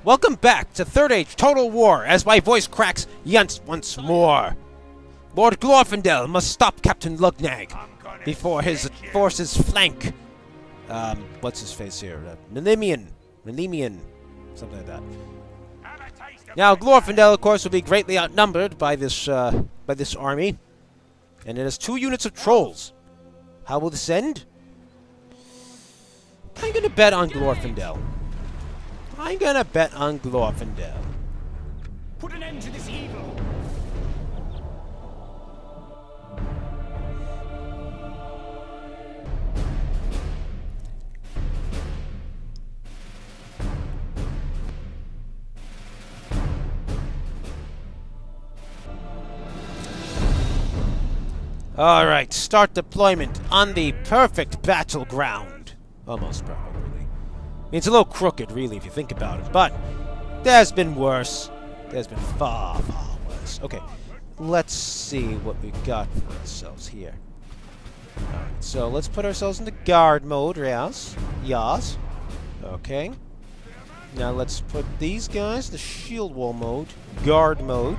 Welcome back to Third Age Total War as my voice cracks once more. Lord Glorfindel must stop Captain Lugnag before his forces flank. What's his face here? Melimian, something like that. Now, Glorfindel, of course, will be greatly outnumbered by this army, and it has 2 units of trolls. How will this end? I'm gonna bet on Glorfindel. Put an end to this evil. Alright, start deployment on the perfect battleground. Almost perfect, really. I mean, it's a little crooked, really, if you think about it, but there's been worse. There's been far, far worse. Okay, let's see what we've got for ourselves here. Alright, so let's put ourselves into guard mode, yes. Okay. Now let's put these guys in the shield wall mode, guard mode.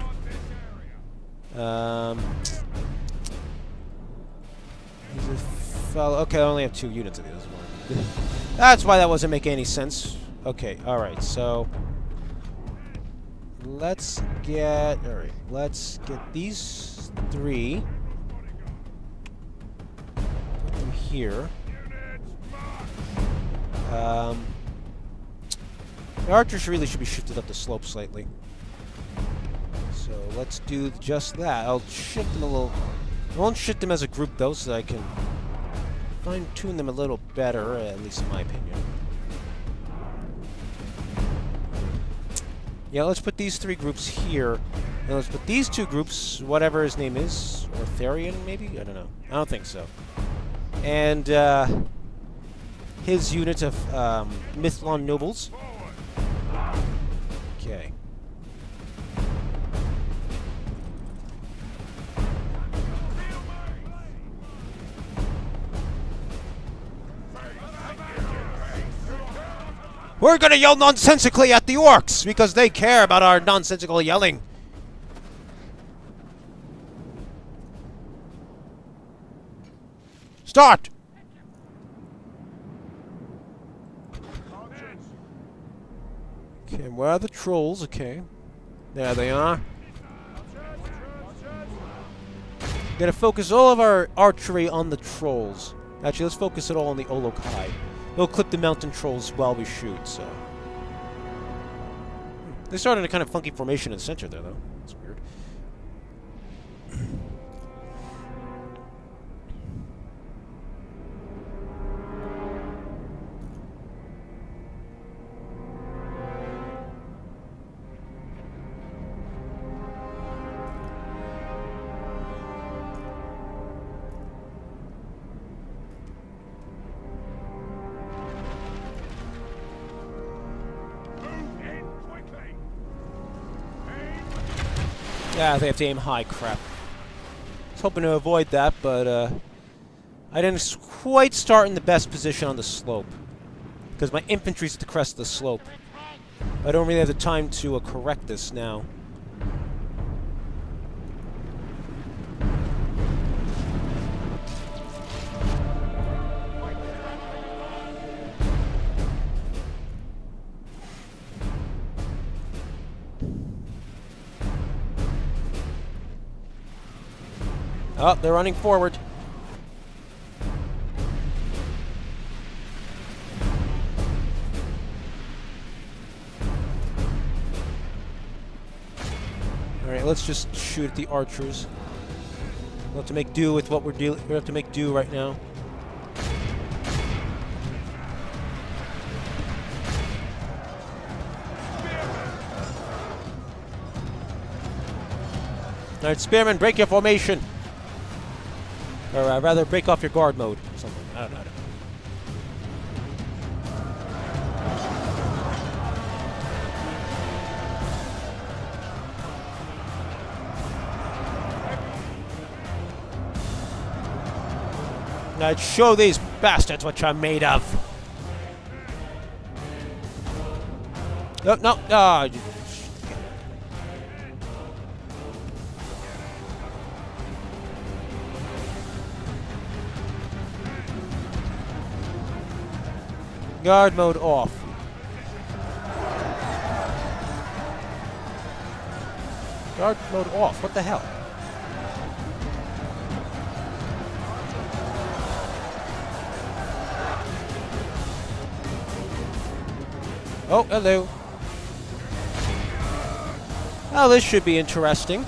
Okay, I only have 2 units of this one. That's why that wasn't making any sense. Okay, alright, so let's get these 3. Put them here. The archers really should be shifted up the slope slightly. So let's do just that. I'll shift them a little. I won't shift them as a group though, so I can fine-tune them a little better, at least in my opinion. Yeah, let's put these 3 groups here. And let's put these 2 groups, whatever his name is, Ortharian, maybe? I don't know. I don't think so. And, his unit of, Mithlon nobles. Okay. We're gonna yell nonsensically at the orcs because they care about our nonsensical yelling. Start! Okay, where are the trolls? Okay. There they are. We're gonna focus all of our archery on the trolls. Actually, let's focus it all on the Olokai. We'll clip the mountain trolls while we shoot, so. They started in a kind of funky formation in the center there, though. It's weird. Yeah, they have to aim high. Crap. I was hoping to avoid that, but I didn't quite start in the best position on the slope. Because my infantry's at the crest of the slope. I don't really have the time to correct this now. Oh, they're running forward. Alright, let's just shoot at the archers. We'll have to make do with what we have to make do right now. Alright, spearmen, break your formation. Or rather, break off your guard mode or something. I don't know. Now show these bastards what you're made of. Oh, no. Ah. Guard mode off. Guard mode off. What the hell? Oh, hello. Oh, this should be interesting.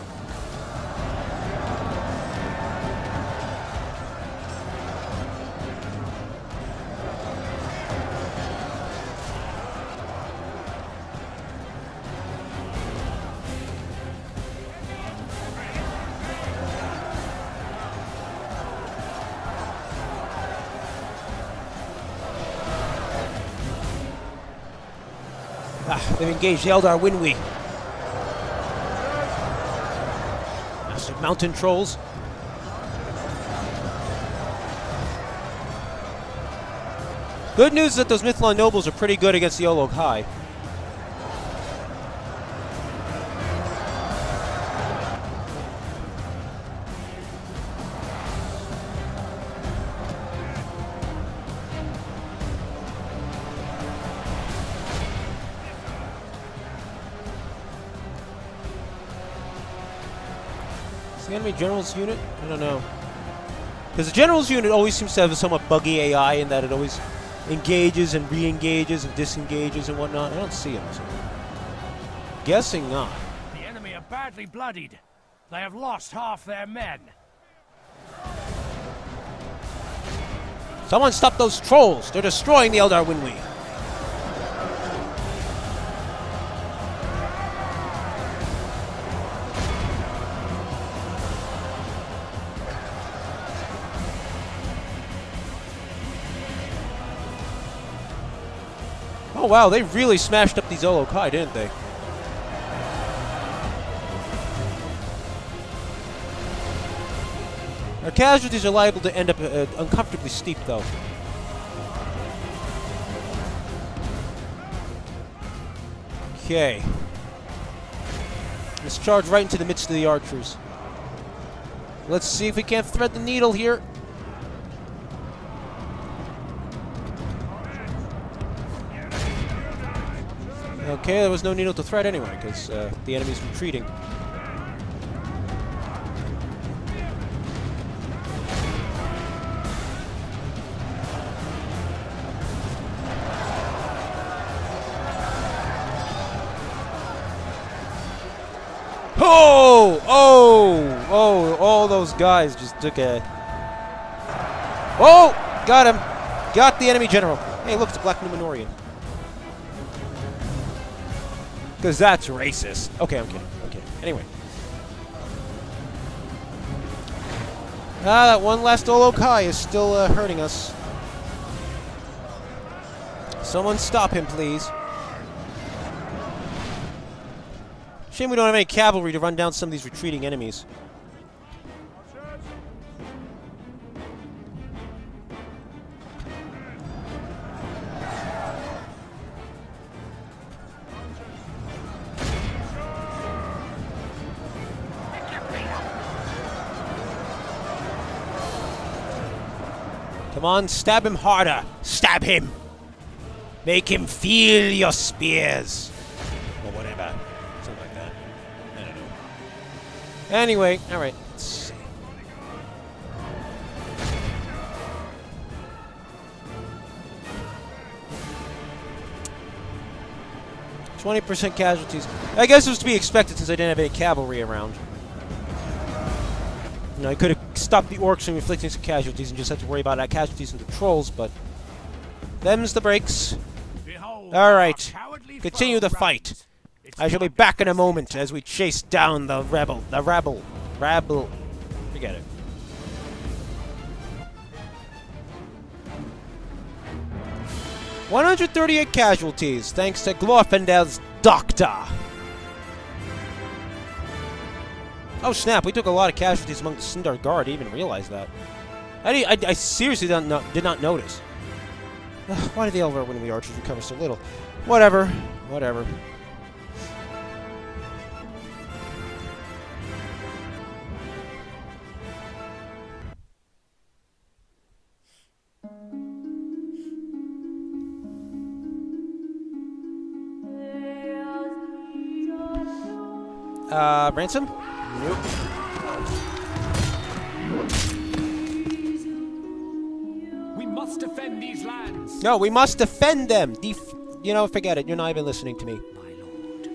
They've engaged the Eldar Winwy. Massive mountain trolls. Good news is that those Mythlon nobles are pretty good against the Olog High. Is the enemy general's unit? I don't know. Because the general's unit always seems to have a somewhat buggy AI in that it always engages and re-engages and disengages and whatnot. I don't see him. So. Guessing not. The enemy are badly bloodied. They have lost half their men. Someone stop those trolls! They're destroying the Eldar Winwy. Oh wow, they really smashed up these Olog High, didn't they? Our casualties are liable to end up uncomfortably steep, though. Okay. Let's charge right into the midst of the archers. Let's see if we can't thread the needle here. Okay, there was no needle to thread anyway, because the enemy's retreating. Oh! Oh! Oh! All those guys just took a... Oh! Got him! Got the enemy general. Hey, look, it's a black Numenorian. Because that's racist. Okay, I'm kidding. I'm kidding. Anyway. Ah, that one last Olog High is still hurting us. Someone stop him, please. Shame we don't have any cavalry to run down some of these retreating enemies. Come on, stab him harder. Stab him. Make him feel your spears. Or whatever. Something like that. I don't know. Anyway, alright. Let's see. %, casualties. I guess it was to be expected since I didn't have any cavalry around. You know, I could have stopped the orcs from inflicting some casualties and just had to worry about casualties and the trolls, but them's the breaks. Alright, continue the fight. I shall be back in a moment as we chase down the rabble. Forget it. $138 casualties, thanks to Glorfindel's doctor. Oh snap, we took a lot of casualties among the Sindar Guard, I didn't even realize that. I seriously did not notice. Why did the Eldar Winwy archers recover so little? Whatever. whatever. Ransom? Nope. We must defend these lands. No, we must defend them! You know, forget it. You're not even listening to me. My lord,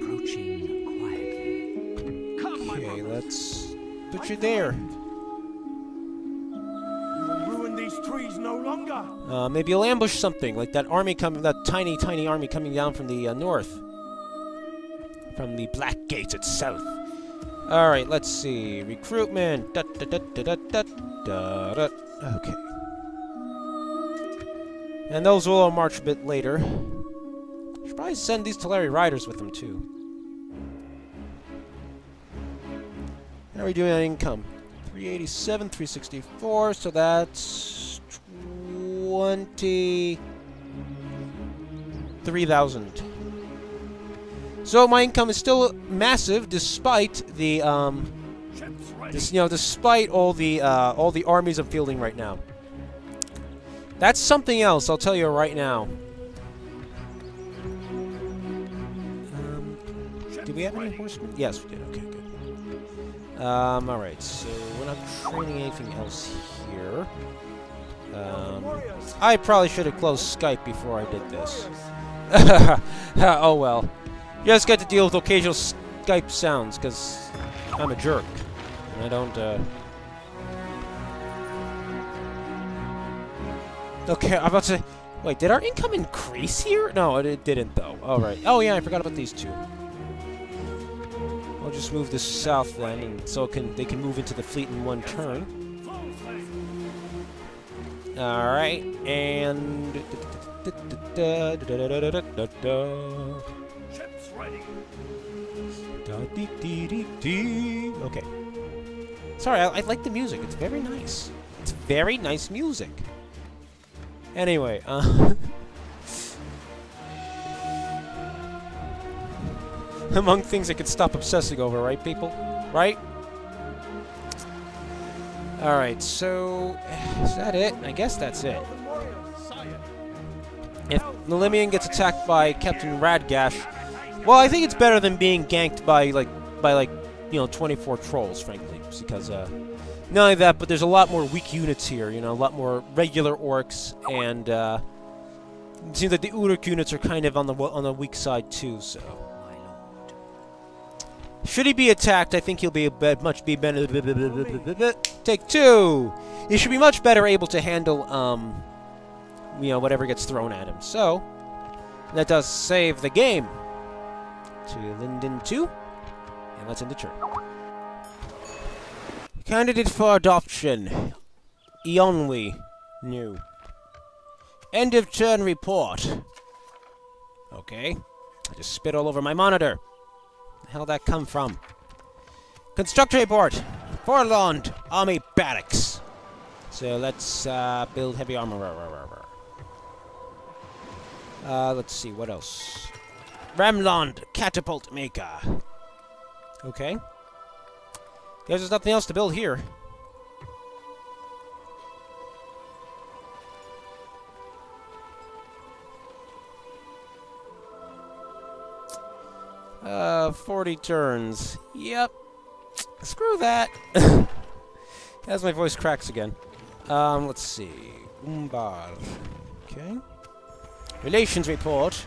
approaching quietly. Come, my Okay, brothers. let's put you there. Ruin these trees no longer. Maybe you'll ambush something, like that army coming, that tiny, tiny army coming down from the north. From the Black Gate itself. Alright, let's see. Recruitment. Okay. And those will all march a bit later. Should probably send these Teleri riders with them, too. How are we doing on income? 387, 364, so that's 23,000. So my income is still massive, despite the despite all the armies I'm fielding right now. That's something else, I'll tell you right now. Did we have any horsemen? Yes, we did. Okay, good. Alright, so we're not training anything else here. I probably should have closed Skype before I did this. Oh well. You just get to deal with occasional Skype sounds, because I'm a jerk. And I don't, Okay, I'm about to... Wait, did our income increase here? No, it didn't, though. Alright. Oh, yeah, I forgot about these two. I'll just move this south then, and so they can move into the fleet in one turn. Alright, and... Ships ready. Okay. Sorry, I like the music. It's very nice. It's very nice music. Anyway, among things I could stop obsessing over, right, people? Right? Alright, so... Is that it? I guess that's it. If Nilimian gets attacked by Captain Radgash, well, I think it's better than being ganked by, like, 24 trolls, frankly. Because, not only that, but there's a lot more weak units here, you know, a lot more regular orcs, and, it seems that the Uruk units are kind of on the weak side, too, so... Should he be attacked, I think he'll be much better... Take two! He should be much better able to handle, you know, whatever gets thrown at him. So, let us save the game to Lindon 2, and let's end the turn. Candidate for adoption, Eonwi, new. End of turn report. Okay, I just spit all over my monitor. The hell that come from? Construction report, Forlond Army Barracks. So let's build heavy armor. Let's see, what else? Ramlond Catapult Maker. Okay. Guess there's nothing else to build here. Uh, 40 turns. Yep. Screw that. As my voice cracks again. Let's see. Umbar. Okay. Relations report.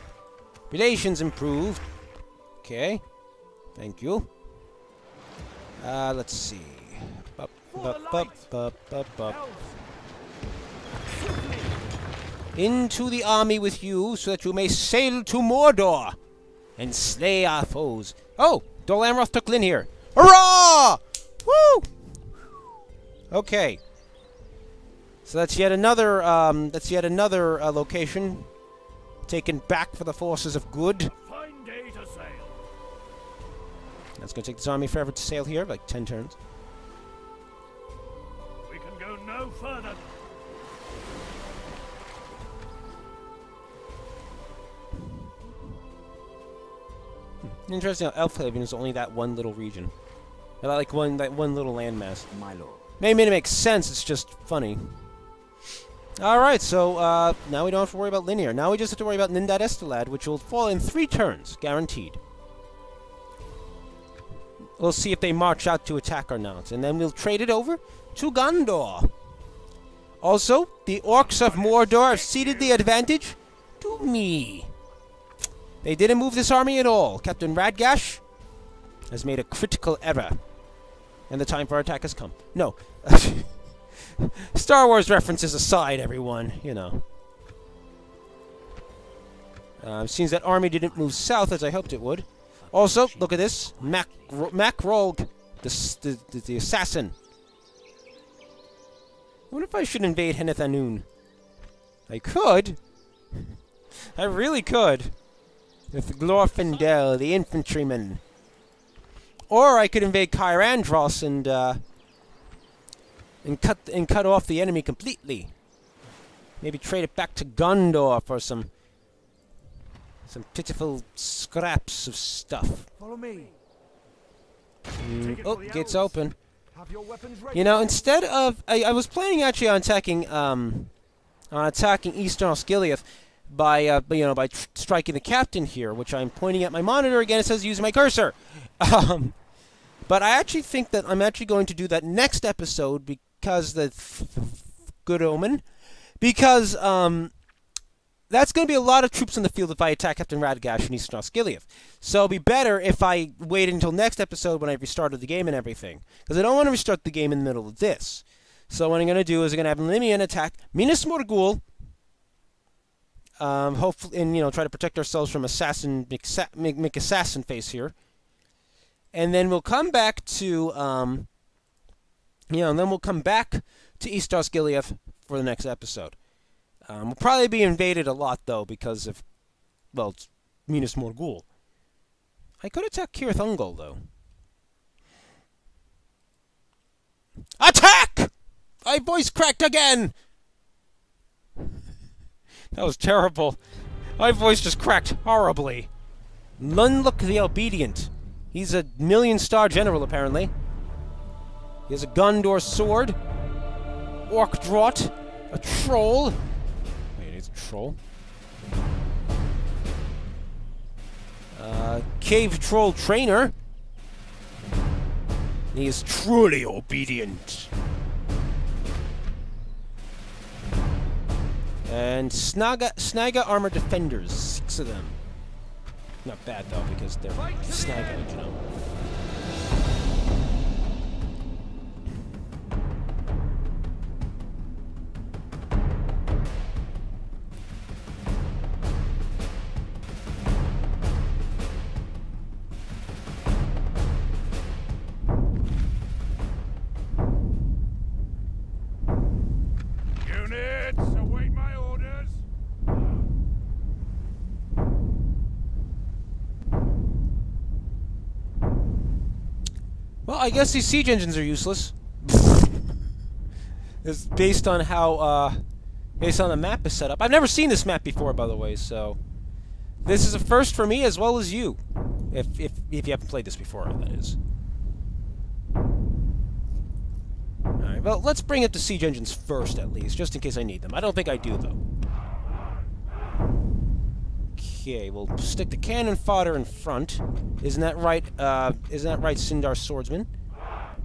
Relations improved. Okay. Thank you. Let's see. Into the army with you, so that you may sail to Mordor and slay our foes. Oh, Dol Amroth took Lynn here. Hurrah! Woo! Okay. So that's yet another location taken back for the forces of good. Fine day to sail. That's gonna take this army forever to sail here, like 10 turns. We can go no further. Interesting how Elfhaven is only that one little region. Like that one little landmass. My lord. Maybe it makes sense, it's just funny. Alright, so now we don't have to worry about linear. Now we just have to worry about Nindad Estelad, which will fall in 3 turns, guaranteed. We'll see if they march out to attack or not, and then we'll trade it over to Gondor. Also, the Orcs of Mordor have ceded the advantage to me. They didn't move this army at all. Captain Radgash has made a critical error. And the time for our attack has come. No. Star Wars references aside, everyone. You know. Seems that army didn't move south as I hoped it would. Also, look at this. Mac Rogue, the assassin. I wonder if I should invade Henneth Anun. I could. I really could. With Glorfindel, the infantryman. Or I could invade Cair Andros and cut off the enemy completely. Maybe trade it back to Gondor for some pitiful scraps of stuff. Follow me. Oh, gate's open. Have your weapons ready. You know, instead of I was planning actually on attacking Eastern Osgiliath by by striking the captain here, which I'm pointing at my monitor again. It says using my cursor. But I actually think that I'm actually going to do that next episode because good omen. Because that's going to be a lot of troops in the field if I attack Captain Radgash and Eastern Osgiliath. So it'll be better if I wait until next episode when I restarted the game and everything. Because I don't want to restart the game in the middle of this. So what I'm going to do is I'm going to have Limian attack Minas Morgul. Hopefully, and try to protect ourselves from assassin McAssassin face here. And then we'll come back to and then we'll come back to East Osgiliath for the next episode. We'll probably be invaded a lot though because of it's Minas Morgul. I could attack Cirith Ungol though. Attack! My voice cracked again. That was terrible. My voice just cracked horribly. Lunluk the Obedient. He's a 1,000,000-star general, apparently. He has a Gondor sword. Orc Draught. A troll. Wait, he's a troll. Cave Troll Trainer. He is truly obedient. And Snaga Armor Defenders. 6 of them. Not bad, though, because they're Snaga, you know. Units, await my orders. Well, I guess these siege engines are useless. It's based on how, based on the map is set up. I've never seen this map before, by the way, so this is a first for me as well as you, if you haven't played this before, that is. All right, well, let's bring up the siege engines first, at least, just in case I need them. I don't think I do, though. Okay, we'll stick the cannon fodder in front. Isn't that right? Isn't that right, Sindar Swordsman?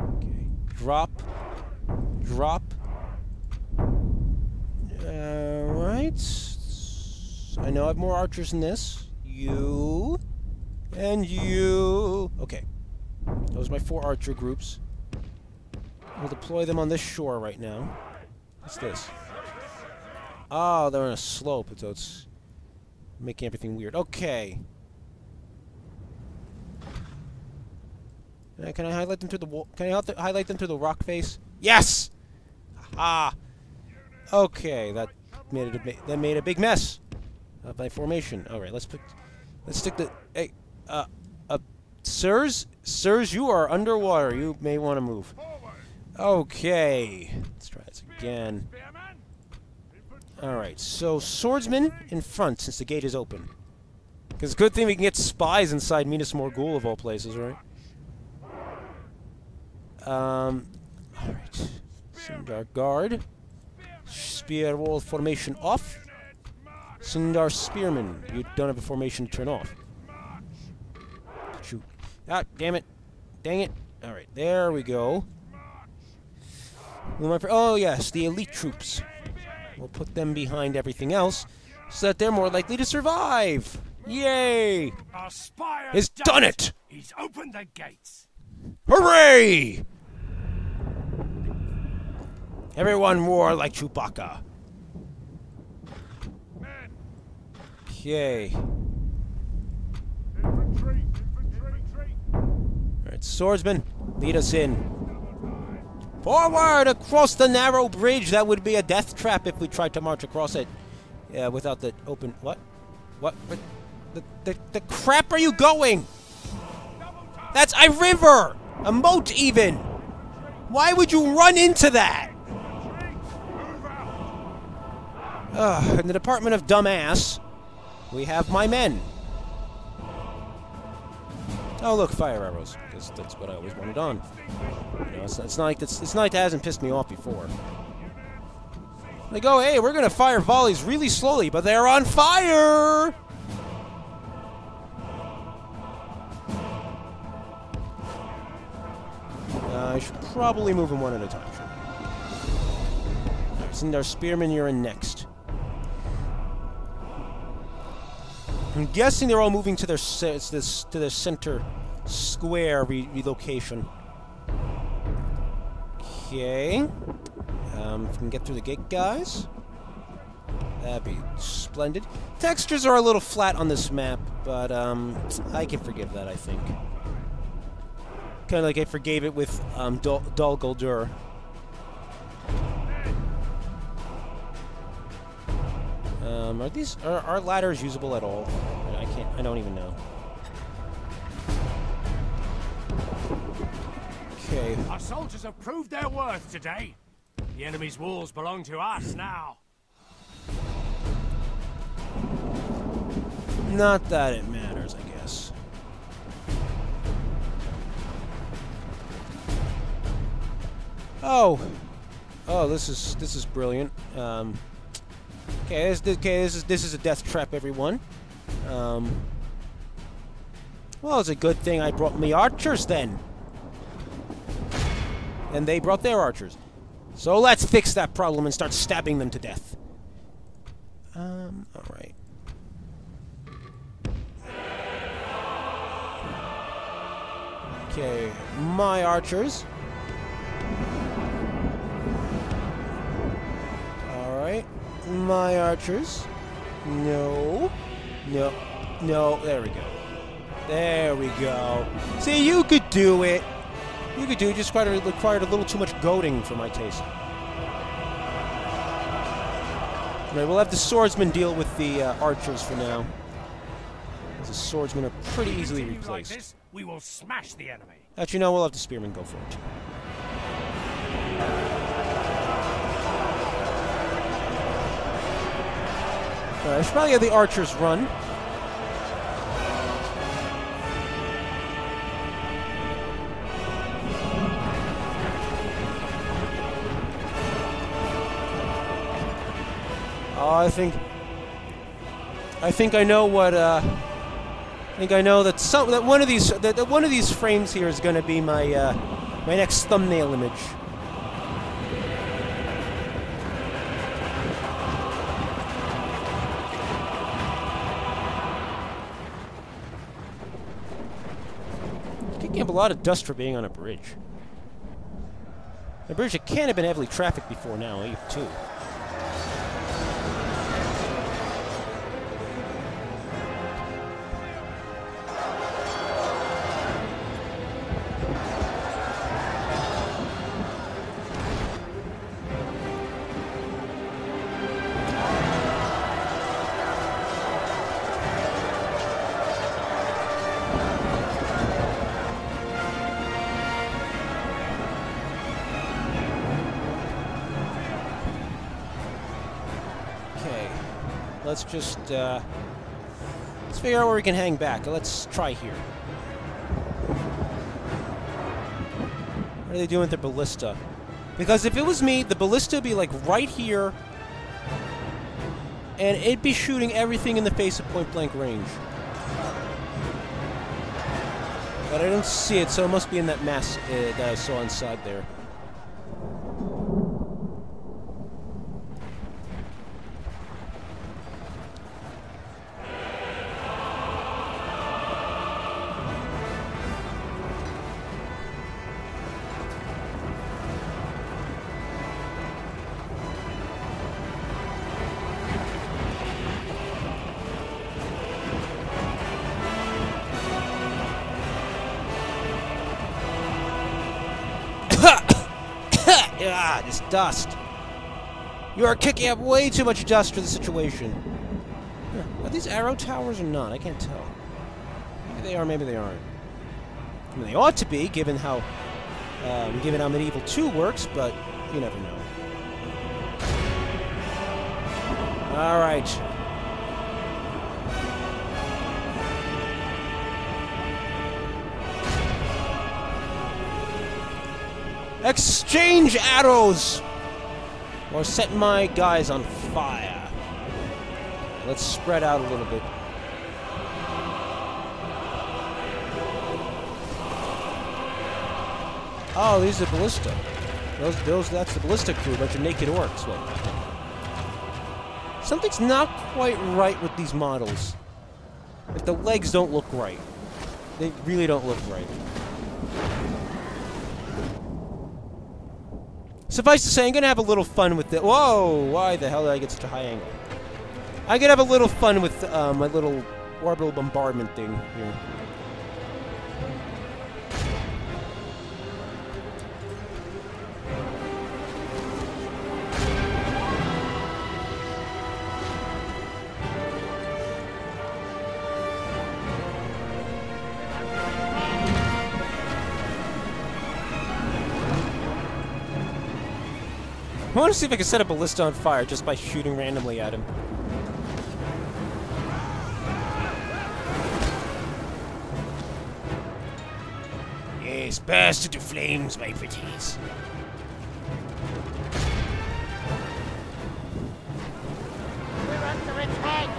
Okay, drop. Right. I know I have more archers than this. You and you. Okay, those are my 4 archer groups. We'll deploy them on this shore right now. What's this? Oh, they're on a slope, so it's making everything weird. Okay. Can I highlight them through the wall? Can I highlight them through the rock face? Yes! Ah. Okay, that made a big mess of my formation. All right, let's stick the sirs, you are underwater. You may want to move. Okay, let's try this again. Alright, so swordsman in front since the gate is open. Because good thing we can get spies inside Minas Morgul of all places, right? Alright. Sindar guard. Spear wall formation off. Sindar spearman. You don't have a formation to turn off. Shoot. Ah, damn it. Dang it. Alright, there we go. Oh yes, the elite troops. We'll put them behind everything else so that they're more likely to survive. Yay! He's done it! He's opened the gates. Hooray! Everyone roar like Chewbacca. Okay. Alright, swordsman, lead us in. Forward across the narrow bridge. That would be a death trap if we tried to march across it. Yeah, without the open... What? What? The crap are you going? That's a river! A moat, even! Why would you run into that? In the Department of Dumbass, we have my men. Oh, look, fire arrows. Because that's what I always wanted on. You know, it's not like that hasn't pissed me off before. They go, hey, we're gonna fire volleys really slowly, but they're on fire! I should probably move them one at a time. Alright, Sindar Spearman, you're in next. I'm guessing they're all moving to their center square relocation. Okay. If we can get through the gate, guys, that'd be splendid. Textures are a little flat on this map, but I can forgive that, I think. Kind of like I forgave it with Dol Guldur. Are ladders usable at all? I don't even know. Okay. Our soldiers have proved their worth today. The enemy's walls belong to us now. Not that it matters, I guess. Oh, this is brilliant. Okay, this is a death trap, everyone. Well, it's a good thing I brought me archers then. And they brought their archers. So let's fix that problem and start stabbing them to death. Alright. Okay, my archers. Alright. My archers. No. No. No. There we go. There we go. See, you could do it. You could do it, just required a little too much goading for my taste. Right, we'll have the swordsman deal with the archers for now. The swordsmen are pretty easily replaced. Like this, we will smash the enemy. Actually, no, we'll have the spearmen go for it. I should probably have the archers run. I think I know what. I think I know that one of these frames here is going to be my my next thumbnail image. Kicking up a lot of dust for being on a bridge. A bridge that can't have been heavily trafficked before now, too. Let's just Let's figure out where we can hang back. Let's try here. What are they doing with their ballista? Because if it was me, the ballista would be like right here, and it'd be shooting everything in the face at point-blank range. But I don't see it, so it must be in that mass that I saw inside there. Ah, this dust. You are kicking up way too much dust for the situation. Are these arrow towers or not? I can't tell. Maybe they are, maybe they aren't. I mean, they ought to be, given how Medieval 2 works, but you never know. All right. Exchange arrows! Or set my guys on fire. Let's spread out a little bit. Oh, these are ballista. That's the ballista crew, a bunch of naked orcs. Well, something's not quite right with these models. If the legs don't look right. They really don't look right. Suffice to say, I'm gonna have a little fun with it. Whoa! Why the hell did I get such a high angle? I'm gonna have a little fun with my little orbital bombardment thing here. I want to see if I can set a ballista on fire just by shooting randomly at him. Yes, burst into flames, my pretties. We're under attack!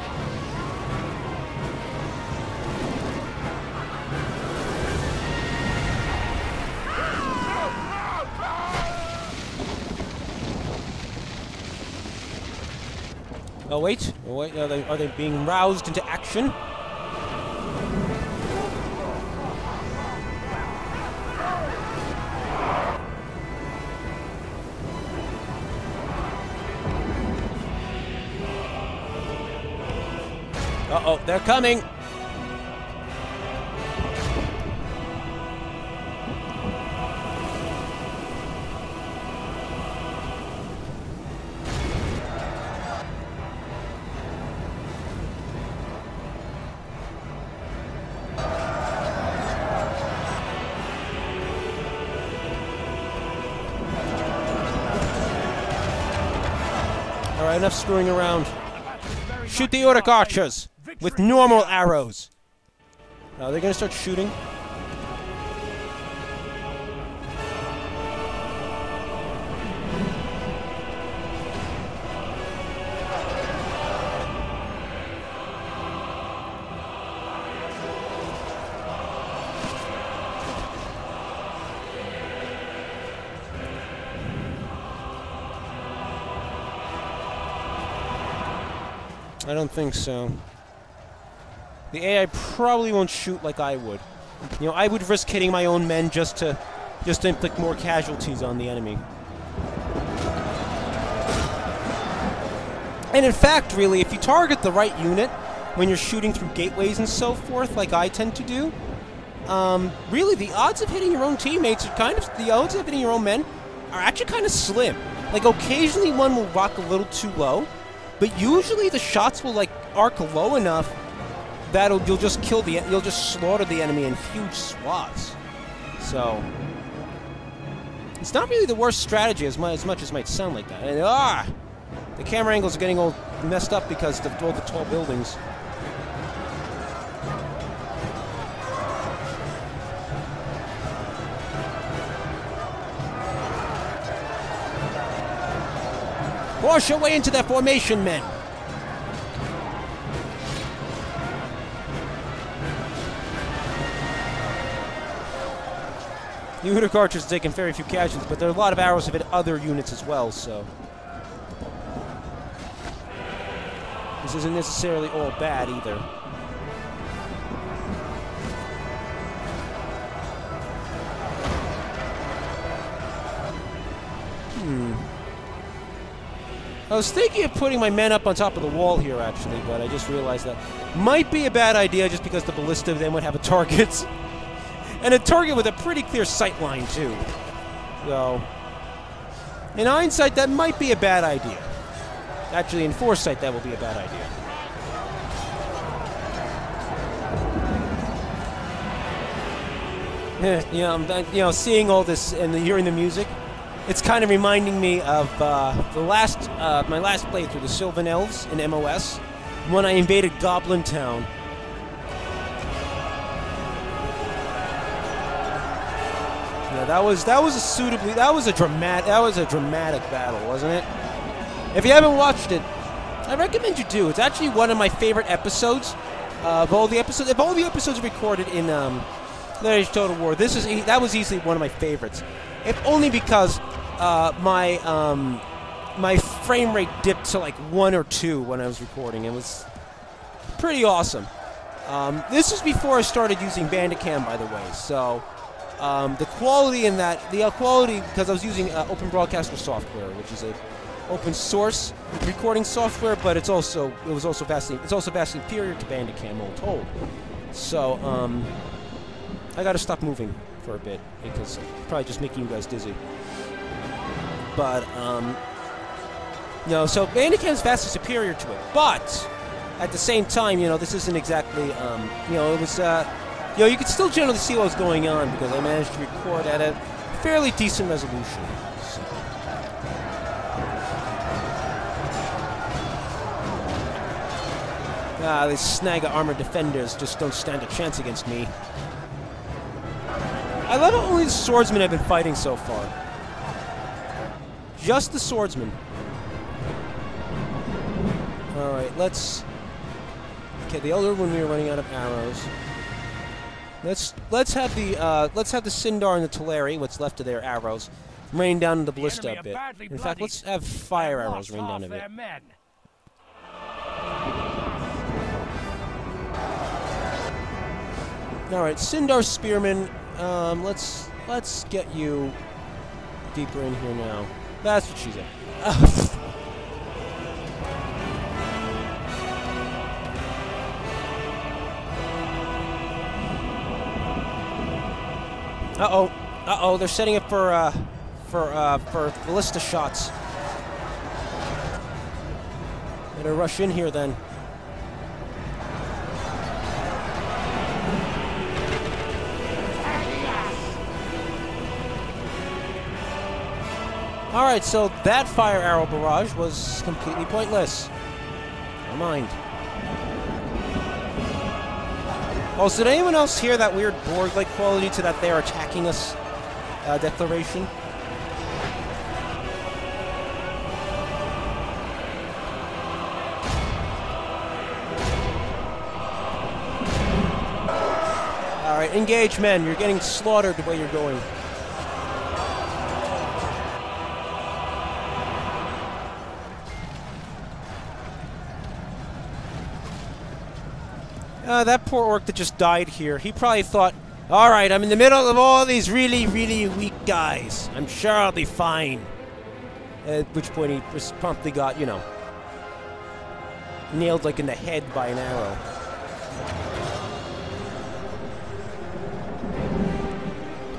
Oh wait, are they being roused into action? Uh-oh, they're coming! Alright, enough screwing around. Shoot the orc archers with normal arrows. Now they're gonna start shooting. I don't think so. The AI probably won't shoot like I would. You know, I would risk hitting my own men just to inflict more casualties on the enemy. And in fact, really, if you target the right unit when you're shooting through gateways and so forth, like I tend to do, really the odds of hitting your own teammates are the odds of hitting your own men are actually kind of slim. Like occasionally one will rock a little too low, but usually the shots will like arc low enough that you'll just slaughter the enemy in huge swaths. So it's not really the worst strategy as much as might sound like that. And the camera angles are getting all messed up because of all the tall buildings. Force your way into their formation, men! The Udic archers have taken very few casualties, but there are a lot of arrows have hit other units as well, so... this isn't necessarily all bad, either. I was thinking of putting my men up on top of the wall here, actually, but I just realized that might be a bad idea just because the ballista then would have a target. And a target with a pretty clear sight line, too. So, in hindsight, that might be a bad idea. Actually, in foresight, that will be a bad idea. Seeing all this and hearing the music, it's kind of reminding me of my last playthrough, the Sylvan Elves in MOS, when I invaded Goblin Town. Yeah, that was a dramatic battle, wasn't it? If you haven't watched it, I recommend you do. It's actually one of my favorite episodes of all the episodes. Of all the episodes recorded in Total War, that was easily one of my favorites. If only because my frame rate dipped to like 1 or 2 when I was recording. It was pretty awesome. This was before I started using Bandicam, by the way. So the quality in that, because I was using Open Broadcaster software, which is a open source recording software, but it's also vastly superior to Bandicam, all told. So I got to stop moving for a bit because it's probably just making you guys dizzy. But so Bandicam is vastly superior to it, but at the same time, this isn't exactly, it was, you could still generally see what was going on because I managed to record at a fairly decent resolution. So. These Snaga armored defenders just don't stand a chance against me. I love how only the swordsmen have been fighting so far. Just the swordsmen. Alright, let's... Okay, the Elder when we were running out of arrows. Let's have the Sindar and the Teleri, what's left of their arrows, rain down the ballista a bit. In fact, let's have fire arrows rain down a bit. Alright, Sindar Spearman, let's get you deeper in here now. That's what she said. Uh-oh, they're setting up for ballista shots. Better rush in here then. Alright, so that fire arrow barrage was completely pointless. Never mind. Also, did anyone else hear that weird Borg-like quality to that they're attacking us declaration? Alright, engage, men. You're getting slaughtered the way you're going. That poor orc that just died here, he probably thought, alright, I'm in the middle of all these really, really weak guys. I'm sure I'll be fine. At which point he just promptly got, nailed like in the head by an arrow.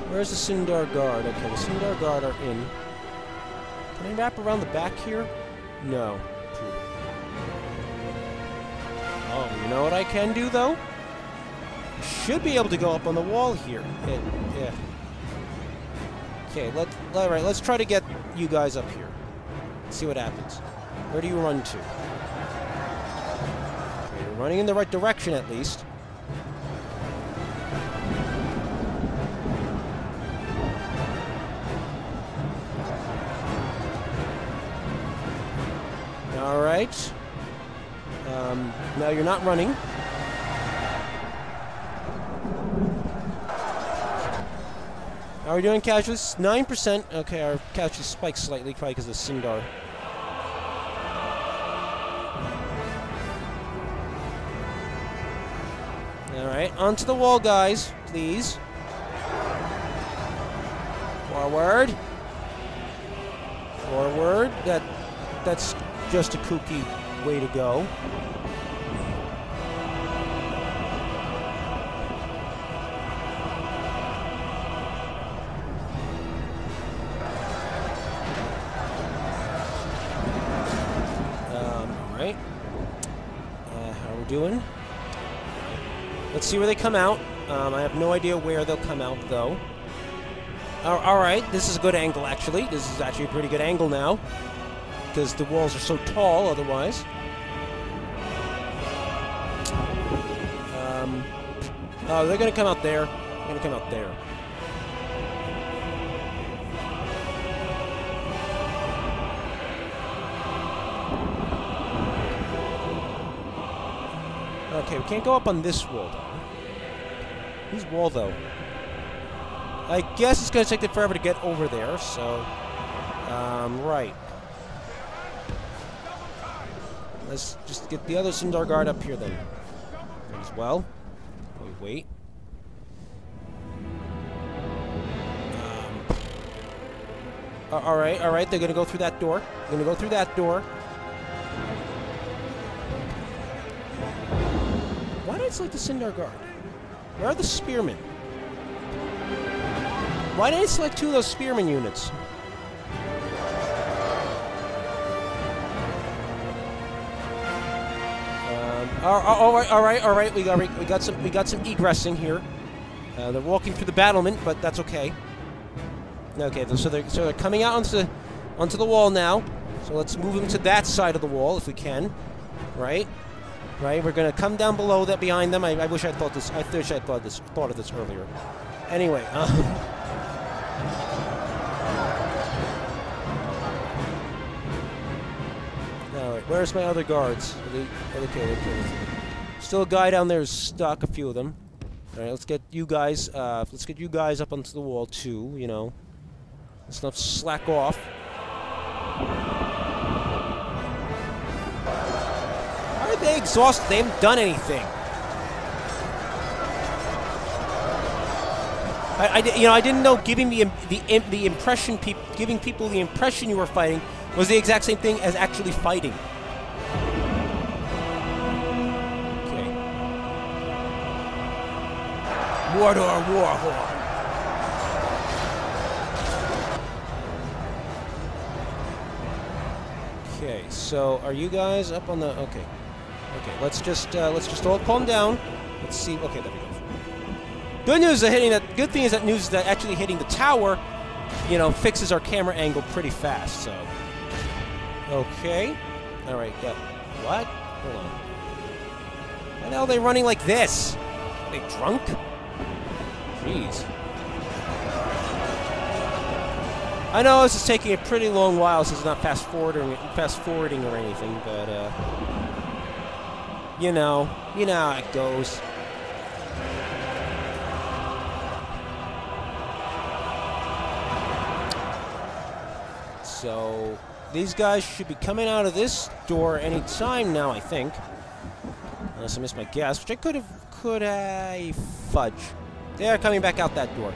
Where's the Sindar Guard? Okay, the Sindar Guard are in. Can I wrap around the back here? No. Oh, you know what I can do, though? I should be able to go up on the wall here. Yeah. Okay, alright, let's try to get you guys up here. Let's see what happens. Where do you run to? Okay, you're running in the right direction, at least. Alright. Now you're not running. How are we doing, casualties? 9%. Okay, our casualties spiked slightly, probably because of Sindar. Alright, onto the wall, guys, please. Forward. Forward. That's just a kooky way to go. Alright. How are we doing? Let's see where they come out. I have no idea where they'll come out, though. Alright, this is a good angle, actually. This is actually a pretty good angle now. Because the walls are so tall, otherwise. Oh, they're going to come out there. They're going to come out there. Okay, we can't go up on this wall, though. Whose wall, though? I guess it's going to take them forever to get over there, so... right. Let's just get the other Sindar guard up here, then. As well. We wait. Alright, alright, they're going to go through that door. They're going to go through that door. Why did I select the Sindar guard? Where are the spearmen? Why did I select 2 of those spearmen units? Alright. We got some egressing here. They're walking through the battlement, but that's okay. Okay, so they're coming out onto the wall now. So let's move them to that side of the wall if we can. Right. Right, we're gonna come down below that behind them. I wish I thought this. I wish I thought of this earlier. Anyway, alright, where's my other guards? Okay. Still a guy down there is stuck. A few of them. Alright, let's get you guys. Let's get you guys up onto the wall too. You know, let's not slack off. Are they exhausted? They haven't done anything. I didn't know giving the impression giving people the impression you were fighting was the exact same thing as actually fighting. Okay. Mordor Warhorn. Okay, so are you guys up on the? Okay, let's just all calm down. Let's see. Okay, there we go. Good news is hitting that. Good thing is that news is that actually hitting the tower, you know, fixes our camera angle pretty fast. So, okay, all right. Got what? Hold on. Why the hell are they running like this? Are they drunk? Jeez. I know this is taking a pretty long while since it's not fast forwarding or anything, but you know how it goes. So these guys should be coming out of this door any time now, I think. Unless I missed my guess, which I could I fudge. They're coming back out that door.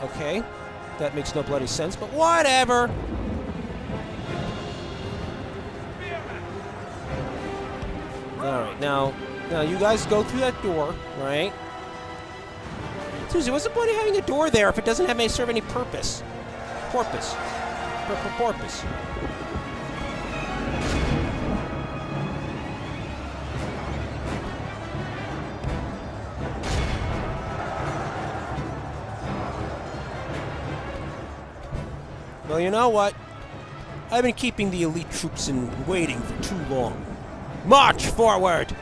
Okay. That makes no bloody sense, but whatever. Alright, now you guys go through that door, right? Seriously, what's the point of having a door there if it doesn't serve any purpose? Porpoise. Porpoise. Well, you know what? I've been keeping the elite troops in waiting for too long. March forward!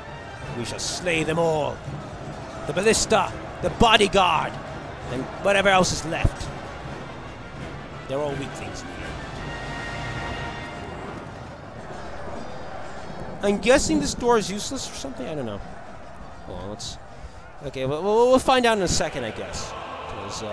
We shall slay them all. The ballista, the bodyguard, and whatever else is left. They're all weaklings. I'm guessing this door is useless or something. I don't know. Well, let's. Okay, we'll find out in a second, I guess. 'Cause,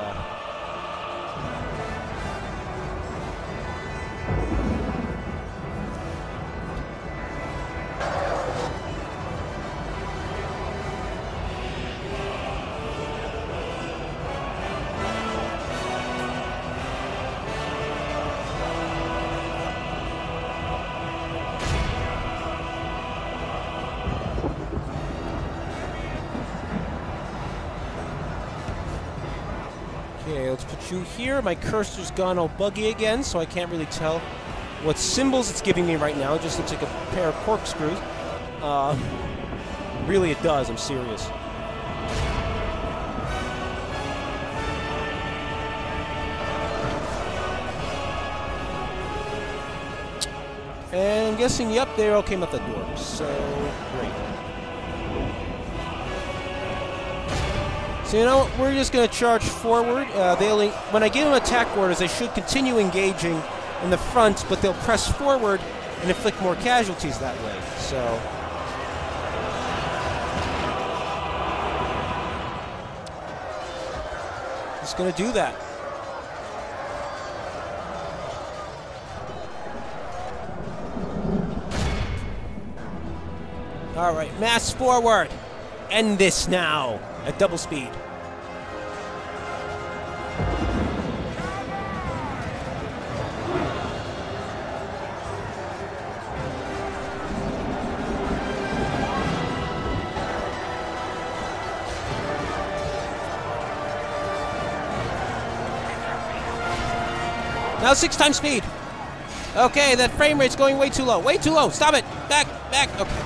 okay, let's put you here. My cursor's gone all buggy again, so I can't really tell what symbols it's giving me right now. It just looks like a pair of corkscrews. Really, it does. I'm serious. And I'm guessing, yep, they all came out the door. So, great. So, you know, we're just going to charge forward. When I give them attack orders, they should continue engaging in the front, but they'll press forward and inflict more casualties that way. So, just going to do that. All right, mass forward. End this now at double speed. Now 6 times speed. Okay, that frame rate's going way too low. Way too low. Stop it. Back, back. Okay.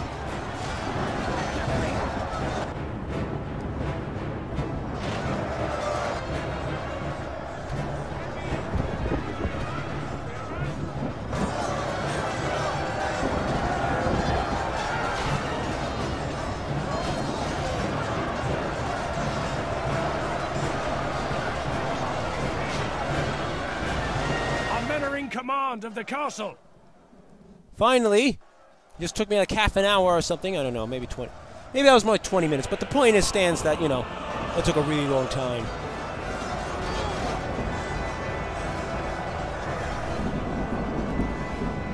Command of the castle. Finally, just took me like half an hour or something. I don't know, maybe 20. Maybe that was more like 20 minutes. But the point is, stands that, you know, that took a really long time.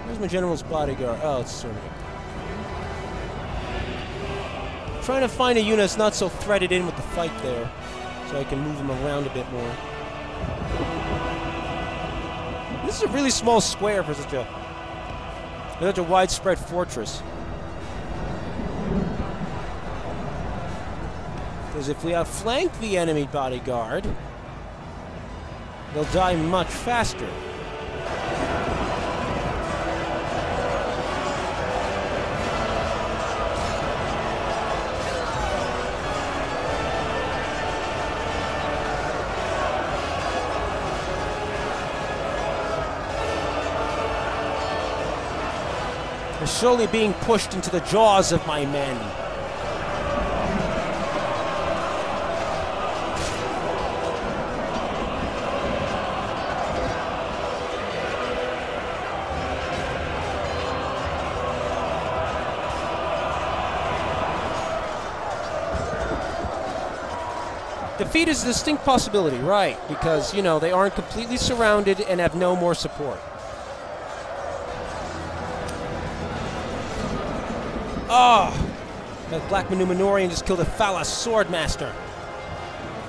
Where's my general's bodyguard? Oh, it's sort of. Trying to find a unit that's not so threaded in with the fight there, so I can move them around a bit more. This is a really small square for such a widespread fortress. Because if we outflank the enemy bodyguard, they'll die much faster. Slowly being pushed into the jaws of my men. Defeat is a distinct possibility, right? Because, you know, they aren't completely surrounded and have no more support. Oh! That black Numenorian just killed a Phalas swordmaster.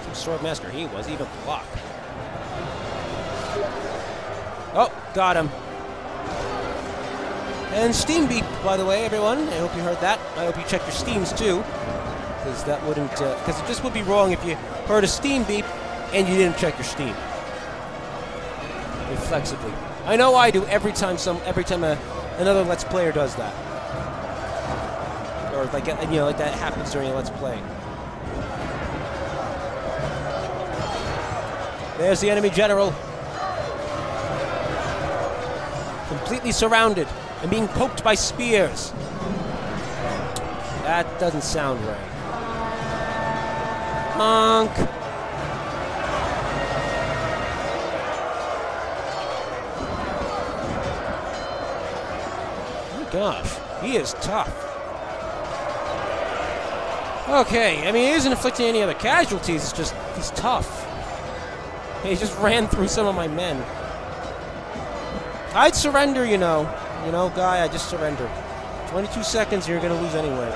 Some swordmaster he was, even block. Oh, got him. And Steam beep, by the way, everyone. I hope you heard that. I hope you checked your Steams too. Because that wouldn't, because it just would be wrong if you heard a Steam beep and you didn't check your Steam. Reflexively. I know I do every time another Let's Player does that. Or like, you know, like that happens during a Let's Play. There's the enemy general. Completely surrounded and being poked by spears. That doesn't sound right. Monk. Oh my gosh. He is tough. Okay, I mean, he isn't inflicting any other casualties, it's just, he's tough. He just ran through some of my men. I'd surrender, you know. You know, guy, I just surrender. 22 seconds, you're going to lose anyway.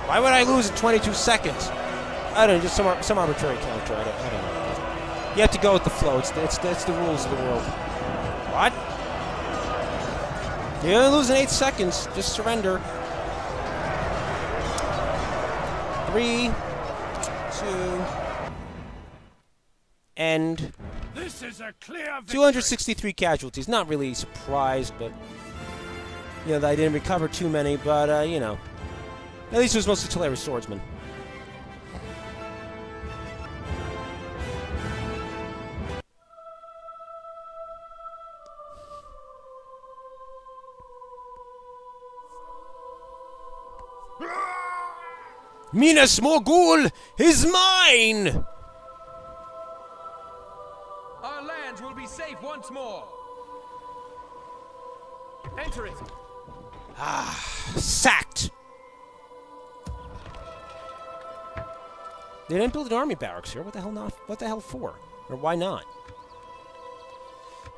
Why would I lose in 22 seconds? I don't know, just some arbitrary counter. I don't know. You have to go with the flow. It's the rules of the world. What? You're going to lose in 8 seconds. Just surrender. 3, 2, end. This is a clear victory. 263 casualties. Not really surprised, but you know, that I didn't recover too many. But you know, at least it was mostly Teleri swordsmen. Minas Morgul is mine! Our lands will be safe once more. Enter it. Sacked! They didn't build an army barracks here. What the hell not? What the hell for? Or why not?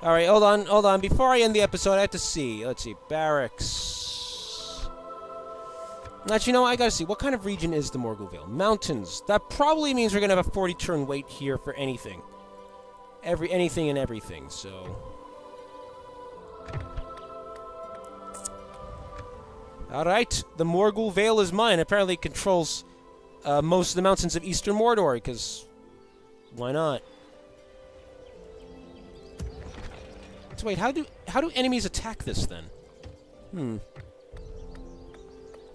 Alright, hold on. Before I end the episode, I have to see. Let's see. Barracks. Actually, you know, I gotta see. What kind of region is the Morgul Vale? Mountains. That probably means we're gonna have a 40-turn wait here for anything. Anything and everything, so... Alright, the Morgul Vale is mine. Apparently it controls most of the mountains of Eastern Mordor, because... why not? So wait, how do enemies attack this, then?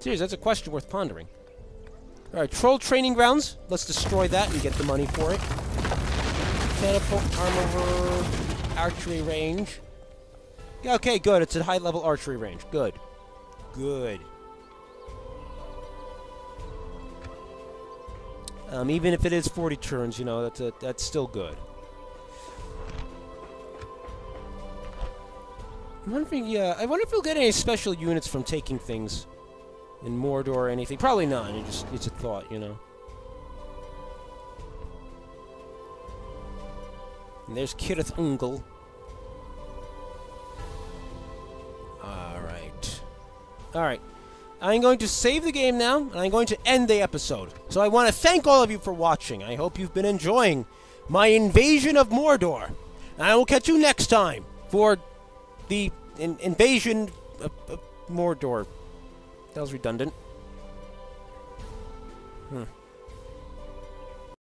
Seriously, that's a question worth pondering. Alright, Troll Training Grounds. Let's destroy that and get the money for it. Catapult, armor, archery range. Yeah, okay, good. It's a high-level archery range. Good. Good. Even if it is 40 turns, you know, that's still good. I'm wondering, yeah, I wonder if we'll get any special units from taking things in Mordor or anything. Probably not. It's a thought, you know. And there's Kirith Ungol. Alright. I'm going to save the game now, and I'm going to end the episode. So I want to thank all of you for watching. I hope you've been enjoying my invasion of Mordor. And I will catch you next time for the invasion of Mordor. That was redundant.